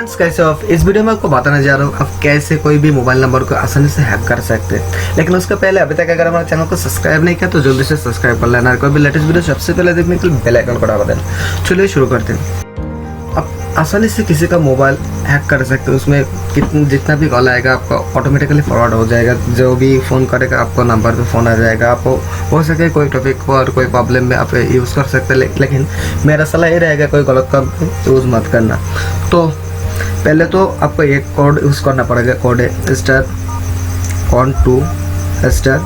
Friends, कैसे हो आप। इस वीडियो में आपको बताने जा रहा हूँ आप कैसे कोई भी मोबाइल नंबर को आसानी से हैक कर सकते हैं। लेकिन उसके पहले अभी तक अगर हमारे चैनल को सब्सक्राइब नहीं किया तो जल्दी से सब्सक्राइब कर लेना और कोई भी लेटेस्ट वीडियो सबसे पहले देखने के लिए बेल आइकन को दबा देना। चलिए शुरू करते हैं। आप आसानी से किसी का मोबाइल हैक कर सकते हो। उसमें जितना भी कॉल आएगा आपको ऑटोमेटिकली फॉरवर्ड हो जाएगा। जो भी फ़ोन करेगा आपको नंबर पे फ़ोन आ जाएगा। आपको हो सके कोई टॉपिक को और कोई प्रॉब्लम में आप यूज़ कर सकते हैं। लेकिन मेरा सलाह ये रहेगा कोई गलत काम यूज़ मत करना। तो पहले तो आपको एक कोड यूज़ करना पड़ेगा। कोड है *12*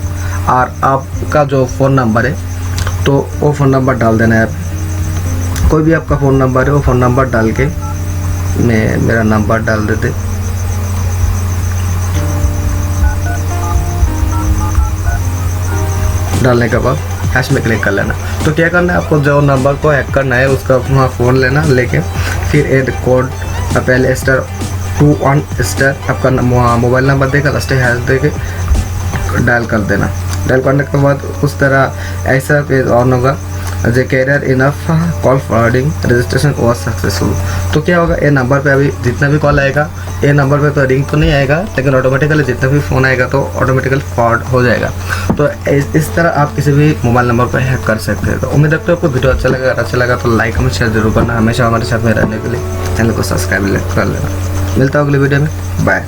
और आपका जो फ़ोन नंबर है तो वो फ़ोन नंबर डाल देना है। कोई भी आपका फ़ोन नंबर है वो फ़ोन नंबर डाल के मैं मेरा नंबर डाल देते। डालने के बाद हैश में क्लिक कर लेना। तो क्या करना है, आपको जो नंबर को हैक करना है उसका अपना फ़ोन लेना, लेके फिर एड कोड पहले *21* आपका मोबाइल नंबर देकर लास्ट हैश देके डायल कर देना। डायल करने के बाद उस तरह ऐसा पेज ऑन होगा जो carrier info call forwarding registration was successful. तो क्या होगा, ये नंबर पे अभी जितना भी कॉल आएगा ये नंबर पे तो रिंग तो नहीं आएगा, लेकिन ऑटोमेटिकली जितना भी फ़ोन आएगा तो ऑटोमेटिकली फॉरवर्ड हो जाएगा। तो इस तरह आप किसी भी मोबाइल नंबर पर हैक कर सकते हैं। तो उम्मीद रखते हो आपको वीडियो अच्छा लगा। अगर अच्छा लगा तो लाइक कमेंट शेयर जरूर करना। हमेशा हमारे साथ में रहने के लिए चैनल को सब्सक्राइब कर लेना। मिलता है अगले वीडियो में। बाय।